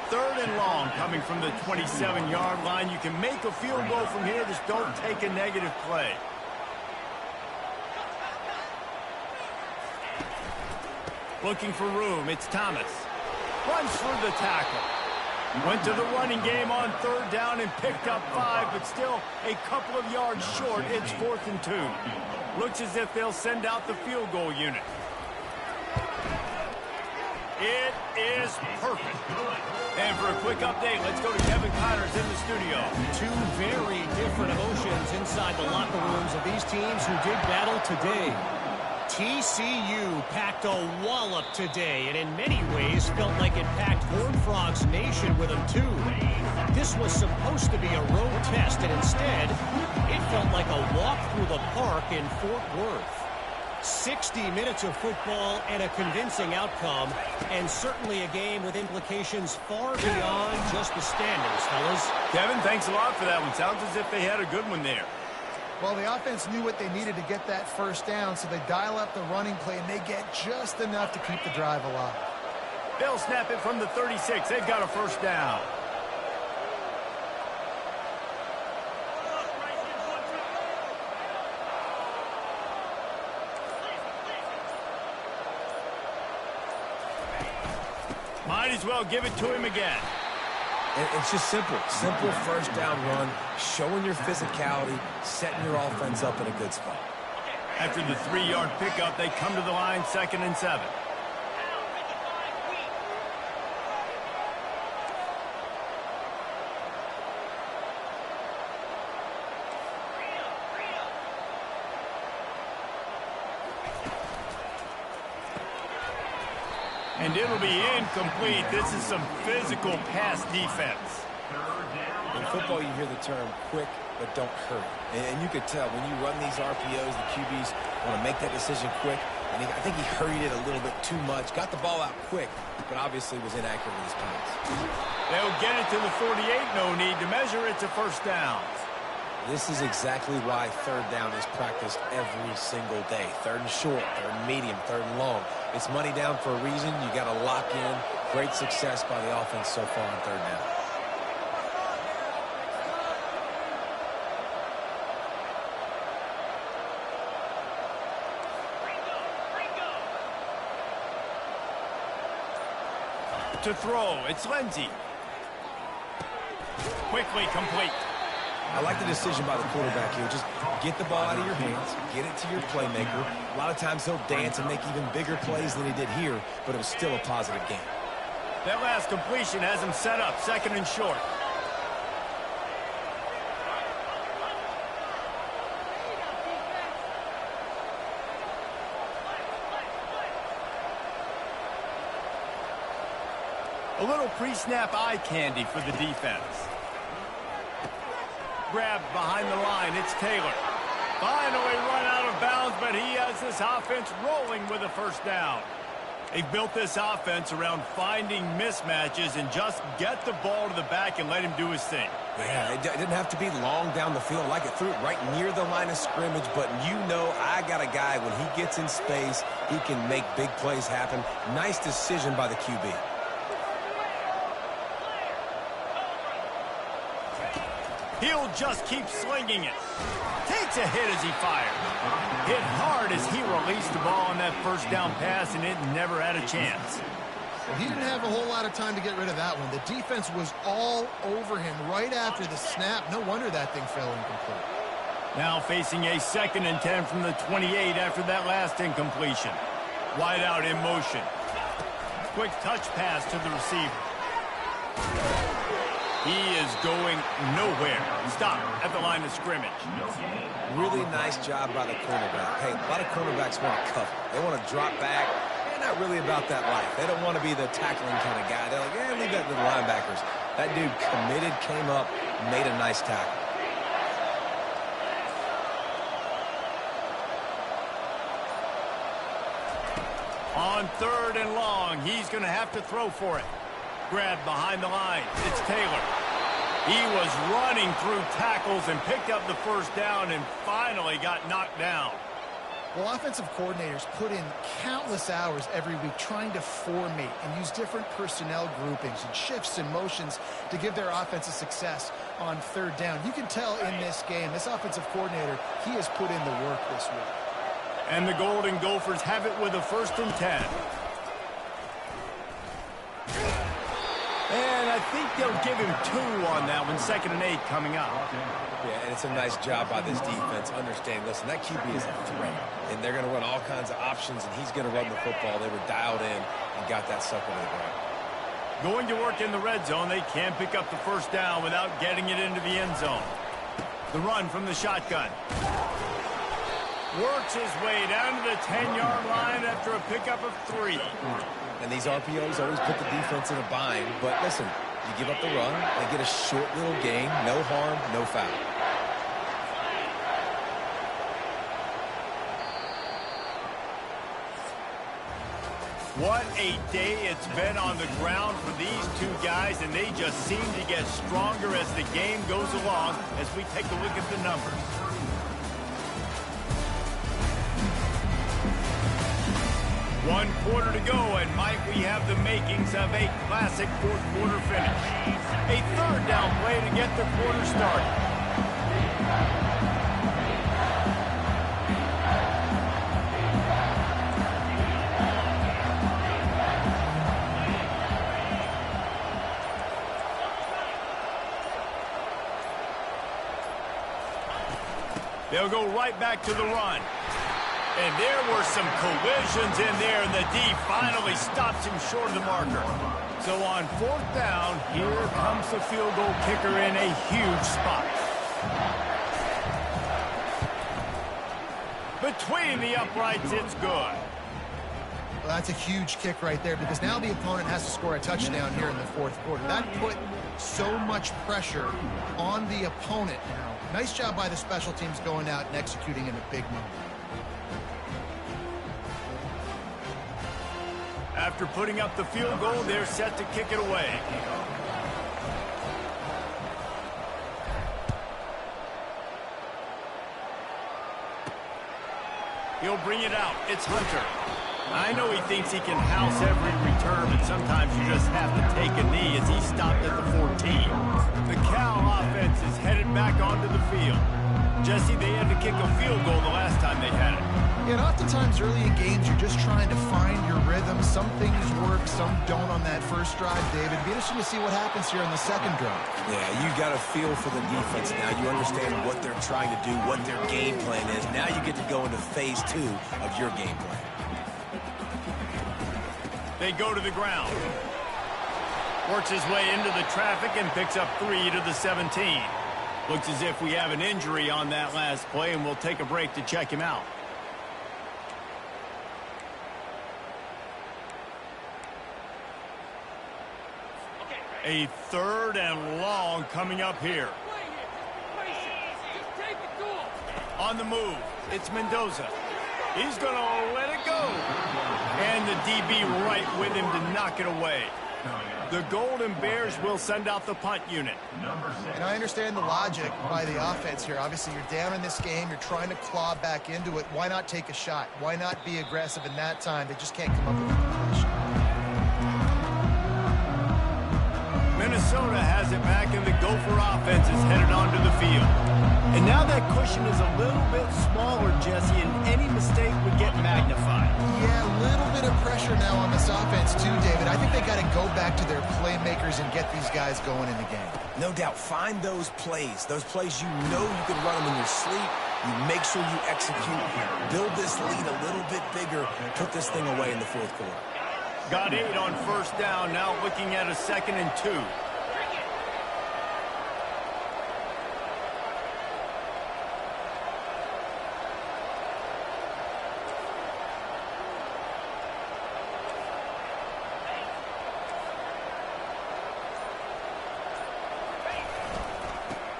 3rd and long coming from the 27-yard line. You can make a field goal from here. Just don't take a negative play. Looking for room. It's Thomas. Runs for the tackle. Went to the running game on 3rd down and picked up 5, but still a couple of yards short. It's 4th and 2. Looks as if they'll send out the field goal unit. It is perfect. And for a quick update, let's go to Kevin Connors in the studio. Two very different emotions inside the locker rooms of these teams who did battle today. TCU packed a wallop today, and in many ways felt like it packed Horned Frogs Nation with them too. This was supposed to be a road test, and instead, it felt like a walk through the park in Fort Worth. 60 minutes of football and a convincing outcome, and certainly a game with implications far beyond just the standings, fellas. Kevin, thanks a lot for that one. Sounds as if they had a good one there. Well, the offense knew what they needed to get that first down, so they dial up the running play, and they get just enough to keep the drive alive. They'll snap it from the 36. They've got a first down. Might as well give it to him again. And it's just simple first down run, showing your physicality, setting your offense up in a good spot. After the 3-yard pickup, they come to the line 2nd and 7. And it'll be incomplete. This is some physical pass defense. In football, you hear the term quick, but don't hurry. And you could tell when you run these RPOs, the QBs want to make that decision quick. And I think he hurried it a little bit too much. Got the ball out quick, but obviously was inaccurate with his pass. They'll get it to the 48. No need to measure it to first down. This is exactly why 3rd down is practiced every single day. 3rd and short, 3rd and medium, 3rd and long. It's money down for a reason. You got to lock in. Great success by the offense so far on 3rd down. To throw, it's Lindsey. Quickly complete. I like the decision by the quarterback here. Just get the ball out of your hands, get it to your playmaker. A lot of times he'll dance and make even bigger plays than he did here, but it was still a positive game. That last completion has him set up 2nd and short. A little pre-snap eye candy for the defense. Grabbed behind the line, it's Taylor. Finally run out of bounds, but he has this offense rolling with a first down. They've built this offense around finding mismatches and just get the ball to the back and let him do his thing. Yeah, it didn't have to be long down the field. Like it threw it right near the line of scrimmage, but you know I got a guy, when he gets in space, he can make big plays happen. Nice decision by the QB. He'll just keep slinging it. Takes a hit as he fires. Hit hard as he released the ball on that first down pass, and it never had a chance. Well, he didn't have a whole lot of time to get rid of that one. The defense was all over him right after the snap. No wonder that thing fell incomplete. Now facing a 2nd and 10 from the 28 after that last incompletion. Wide out in motion. Quick touch pass to the receiver. He is going nowhere. Stop at the line of scrimmage. Really nice job by the cornerback. Hey, a lot of cornerbacks want to cover. They want to drop back. They're not really about that life. They don't want to be the tackling kind of guy. They're like, yeah, leave that to the linebackers. That dude committed, came up, made a nice tackle. On 3rd and long, he's going to have to throw for it. Grabbed behind the line. It's Taylor. He was running through tackles and picked up the first down and finally got knocked down. Well, offensive coordinators put in countless hours every week trying to formate and use different personnel groupings and shifts and motions to give their offense a success on 3rd down. You can tell in this game, this offensive coordinator, he has put in the work this week. And the Golden Gophers have it with a 1st and 10. And I think they'll give him 2 on that one. 2nd and 8 coming up. Yeah, and it's a nice job by this defense. Understand, listen, that QB is a threat. And they're going to run all kinds of options, and he's going to run the football. They were dialed in and got that sucker to the ground. Going to work in the red zone. They can pick up the first down without getting it into the end zone. The run from the shotgun. Works his way down to the 10-yard line after a pickup of 3. And these RPOs always put the defense in a bind. But listen, you give up the run, they get a short little gain, no harm, no foul. What a day it's been on the ground for these 2 guys, and they just seem to get stronger as the game goes along as we take a look at the numbers. One quarter to go, and Mike, we have the makings of a classic 4th quarter finish. A 3rd down play to get the quarter started. They'll go right back to the run. And there were some collisions in there, and the D finally stops him short of the marker. So on 4th down, here comes the field goal kicker in a huge spot. Between the uprights, it's good. Well, that's a huge kick right there, because now the opponent has to score a touchdown here in the 4th quarter. That put so much pressure on the opponent now. Nice job by the special teams going out and executing in a big moment. After putting up the field goal, they're set to kick it away. He'll bring it out. It's Hunter. I know he thinks he can house every return, but sometimes you just have to take a knee as he stopped at the 14. The Cal offense is headed back onto the field. Jesse, they had to kick a field goal the last time they had it. Yeah, and oftentimes early in games, you're just trying to find your rhythm. Some things work, some don't on that first drive, David. It'd be interesting to see what happens here on the 2nd drive. Yeah, you got a feel for the defense now. You understand what they're trying to do, what their game plan is. Now you get to go into phase 2 of your game plan. They go to the ground. Works his way into the traffic and picks up 3 to the 17. Looks as if we have an injury on that last play, and we'll take a break to check him out. A 3rd and long coming up here. On the move, it's Mendoza. He's going to let it go. And the DB right with him to knock it away. The Golden Bears will send out the punt unit. And I understand the logic by the offense here. Obviously, you're down in this game. You're trying to claw back into it. Why not take a shot? Why not be aggressive in that time? They just can't come up with a completion. Minnesota has it back, and the Gopher offense is headed onto the field. And now that cushion is a little bit smaller, Jesse, and any mistake would get magnified. Yeah, a little bit of pressure now on this offense too, David. I think they got to go back to their playmakers and get these guys going in the game. No doubt. Find those plays you know you can run them in your sleep. You make sure you execute. Build this lead a little bit bigger. Put this thing away in the fourth quarter. Got 8 on first down, now looking at a 2nd and 2.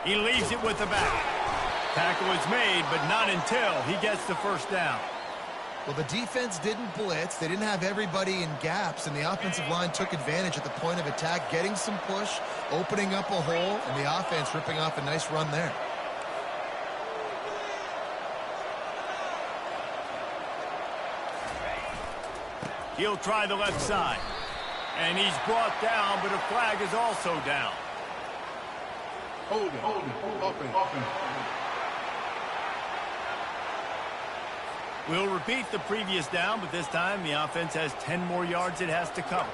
He leaves it with the back. Tackle is made, but not until he gets the first down. Well, the defense didn't blitz. They didn't have everybody in gaps, and the offensive line took advantage at the point of attack, getting some push, opening up a hole, and the offense ripping off a nice run there. He'll try the left side. And he's brought down, but a flag is also down. Hold it. Offense. We'll repeat the previous down, but this time the offense has 10 more yards it has to cover.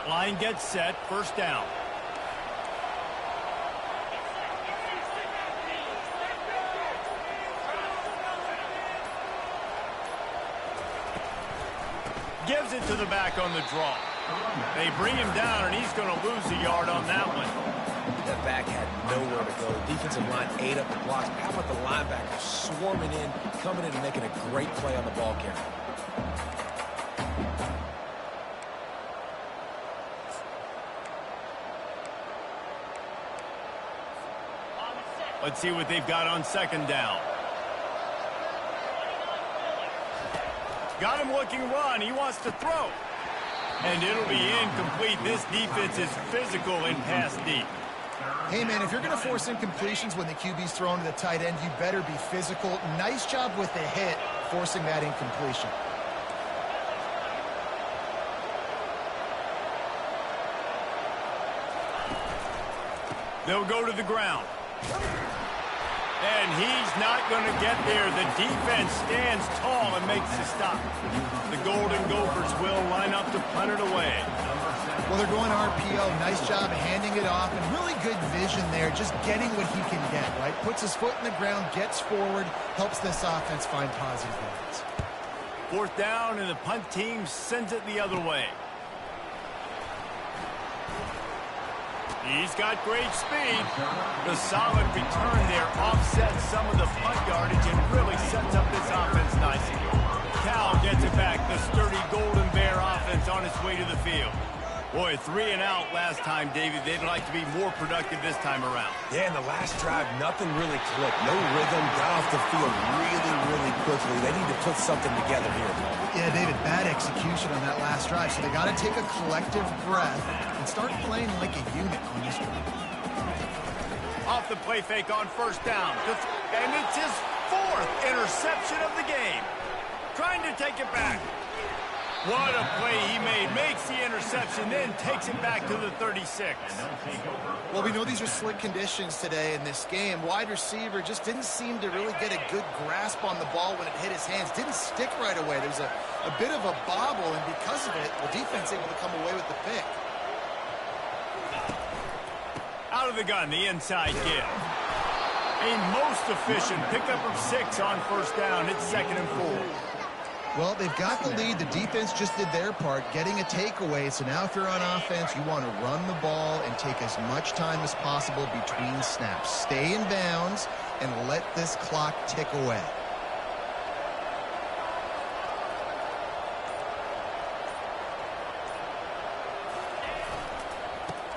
Line gets set, first down. Gives it to the back on the draw. They bring him down, and he's going to lose a yard on that one. That back had nowhere to go. Defensive line ate up the blocks. How about the linebacker swarming in, coming in and making a great play on the ball carrier? Let's see what they've got on 2nd down. Got him looking run. He wants to throw. And it'll be incomplete. This defense is physical and pass deep. Hey, man, if you're going to force incompletions when the QB's thrown to the tight end, you better be physical. Nice job with the hit, forcing that incompletion. They'll go to the ground. And he's not going to get there. The defense stands tall and makes the stop. The Golden Gophers will line up to punt it away. Well, they're going RPO. Nice job handing it off, and really good vision there, just getting what he can get, right? Puts his foot in the ground, gets forward, helps this offense find positive yards. 4th down, and the punt team sends it the other way. He's got great speed. The solid return there offsets some of the punt yardage and really sets up this offense nicely. Cal gets it back. The sturdy Golden Bear offense on its way to the field. Boy, 3 and out last time, David. They'd like to be more productive this time around. Yeah, in the last drive, nothing really clicked. No rhythm, got off the field really quickly. They need to put something together here. Yeah, David, bad execution on that last drive. So they got to take a collective breath and start playing like a unit on this drive. Off the play fake on first down. And it's his 4th interception of the game. Trying to take it back. What a play he made. Makes the interception, then takes it back to the 36. Well, we know these are slick conditions today in this game. Wide receiver just didn't seem to really get a good grasp on the ball when it hit his hands. Didn't stick right away. There's a bit of a bobble, and because of it, the defense able to come away with the pick. Out of the gun, the inside give. A most efficient pickup of 6 on first down. It's 2nd and 4. Well, they've got the lead. The defense just did their part, getting a takeaway. So now if you're on offense, you want to run the ball and take as much time as possible between snaps. Stay in bounds and let this clock tick away.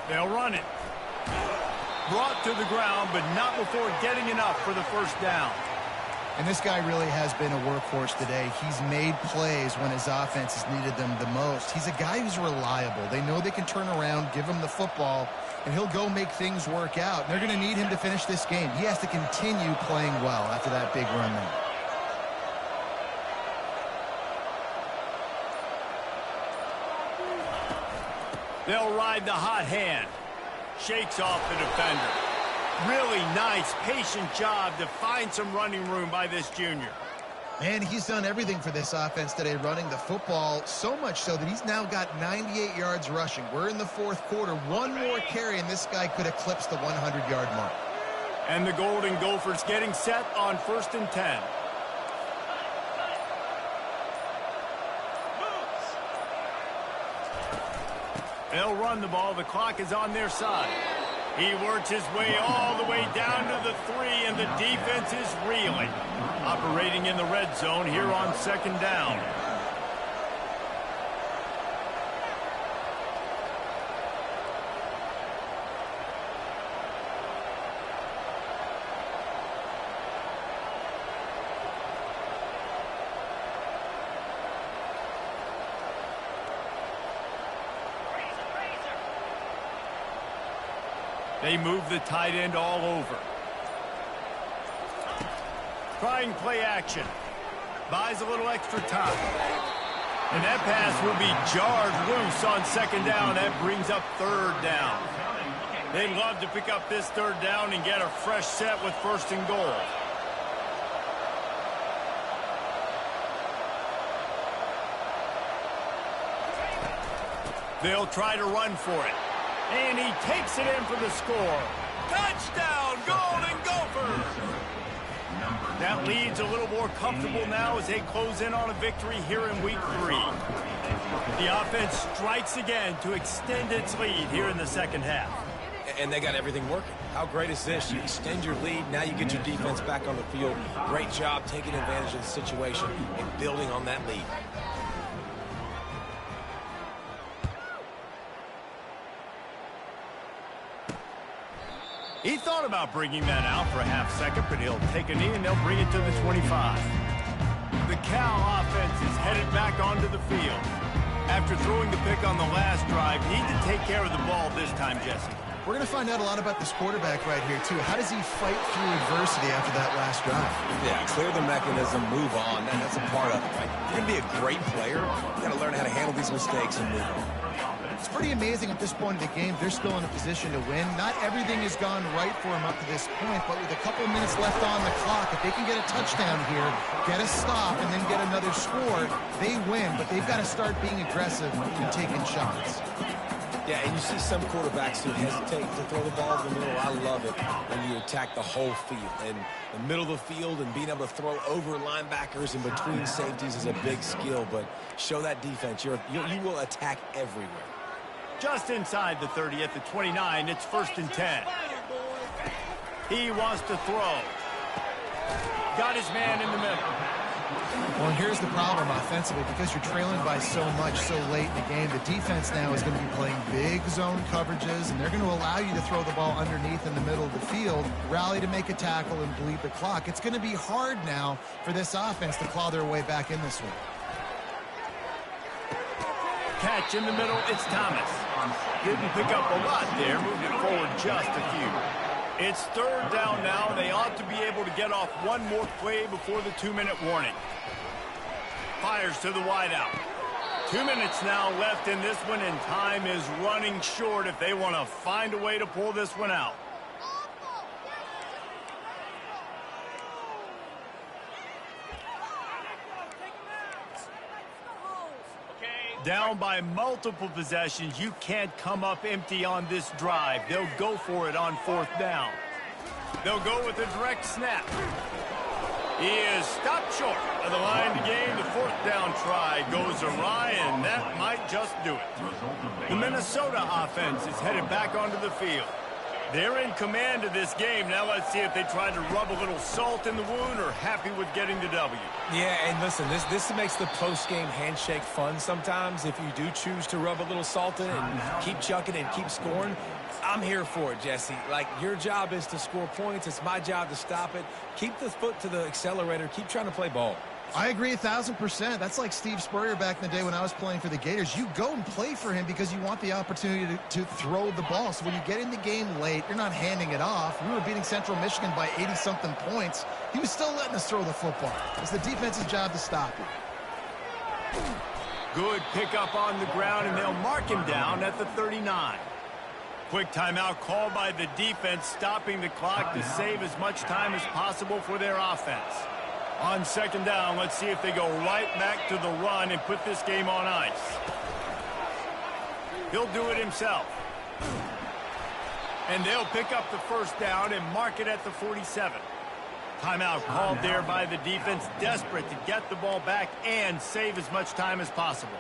They'll run it. brought to the ground, but not before getting enough for the first down. And this guy really has been a workhorse today. He's made plays when his offense has needed them the most. He's a guy who's reliable. They know they can turn around, give him the football, and he'll go make things work out. They're going to need him to finish this game. He has to continue playing well after that big run there. They'll ride the hot hand. Shakes off the defender. Really nice, patient job to find some running room by this junior. And he's done everything for this offense today, running the football, so much so that he's now got 98 yards rushing. We're in the fourth quarter. One more carry, and this guy could eclipse the 100-yard mark. And the Golden Gophers getting set on 1st and 10. They'll run the ball. The clock is on their side. He works his way all the way down to the 3, and the defense is reeling. Operating in the red zone here on 2nd down. They move the tight end all over. Trying play action. Buys a little extra time. And that pass will be jarred loose on 2nd down. That brings up 3rd down. They'd love to pick up this 3rd down and get a fresh set with 1st and goal. They'll try to run for it. And he takes it in for the score. Touchdown, Golden Gophers! That lead's a little more comfortable now as they close in on a victory here in Week 3. The offense strikes again to extend its lead here in the 2nd half. And they got everything working. How great is this? You extend your lead, now you get your defense back on the field. Great job taking advantage of the situation and building on that lead. He thought about bringing that out for a half second, but he'll take a knee and they'll bring it to the 25. The Cal offense is headed back onto the field. After throwing the pick on the last drive, need to take care of the ball this time, Jesse. We're going to find out a lot about this quarterback right here, too. How does he fight through adversity after that last drive? Yeah, clear the mechanism, move on. That's a part of it, right? You're going to be a great player. You got to learn how to handle these mistakes and move on. It's pretty amazing at this point of the game. They're still in a position to win. Not everything has gone right for them up to this point, but with a couple minutes left on the clock, if they can get a touchdown here, get a stop, and then get another score, they win. But they've got to start being aggressive and taking shots. Yeah, and you see some quarterbacks who hesitate to throw the ball in the middle. I love it when you attack the whole field. And the middle of the field and being able to throw over linebackers and between safeties is a big skill. But show that defense. You will attack everywhere. Just inside the 30 at the 29, it's 1st and 10. He wants to throw. Got his man in the middle. Well, here's the problem offensively. Because you're trailing by so much so late in the game, the defense now is going to be playing big zone coverages, and they're going to allow you to throw the ball underneath in the middle of the field, rally to make a tackle, and bleed the clock. It's going to be hard now for this offense to claw their way back in this one. Catch in the middle, it's Thomas. Didn't pick up a lot there, moved it forward just a few. It's 3rd down now. They ought to be able to get off one more play before the 2-minute warning. Fires to the wideout. 2 minutes now left in this one, and time is running short if they want to find a way to pull this one out. Down by multiple possessions, you can't come up empty on this drive. They'll go for it on 4th down. They'll go with a direct snap. He is stopped short of the line to gain. The 4th down try goes awry, and that might just do it. The Minnesota offense is headed back onto the field. They're in command of this game. Now let's see if they try to rub a little salt in the wound or happy with getting the W. Yeah, and listen, this makes the post-game handshake fun sometimes if you do choose to rub a little salt in it and keep chucking and keep scoring. I'm here for it, Jesse. Like, your job is to score points. It's my job to stop it. Keep the foot to the accelerator. Keep trying to play ball. I agree 1,000%. That's like Steve Spurrier back in the day when I was playing for the Gators. You go and play for him because you want the opportunity to throw the ball. So when you get in the game late, you're not handing it off. We were beating Central Michigan by 80-something points. He was still letting us throw the football. It's the defense's job to stop it. Good pickup on the ground, and they'll mark him down at the 39. Quick timeout called by the defense, stopping the clock to save as much time as possible for their offense. On second down, let's see if they go right back to the run and put this game on ice. He'll do it himself. And they'll pick up the first down and mark it at the 47. Timeout called there by the defense, desperate to get the ball back and save as much time as possible.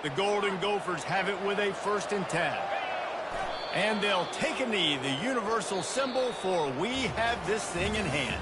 The Golden Gophers have it with a 1st and 10. And they'll take a knee, the universal symbol for we have this thing in hand.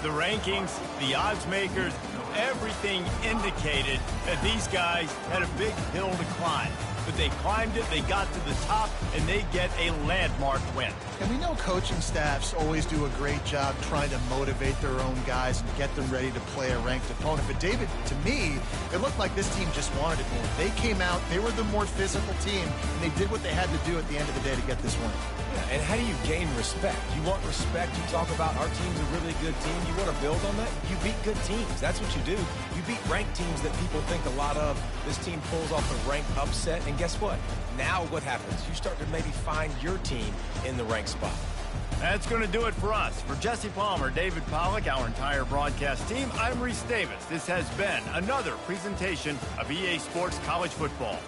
The rankings, the odds makers, everything indicated that these guys had a big hill to climb. But they climbed it, they got to the top, and they get a landmark win. And we know coaching staffs always do a great job trying to motivate their own guys and get them ready to play a ranked opponent. But, David, to me, it looked like this team just wanted it more. They came out, they were the more physical team, and they did what they had to do at the end of the day to get this win. Yeah, and how do you gain respect? You want respect. You talk about our team's a really good team. You want to build on that? You beat good teams. That's what you do. You beat ranked teams that people think a lot of. This team pulls off a ranked upset, and guess what? Now what happens? You start to maybe find your team in the ranked spot. That's going to do it for us. For Jesse Palmer, David Pollack, our entire broadcast team, I'm Reese Davis. This has been another presentation of EA Sports College Football.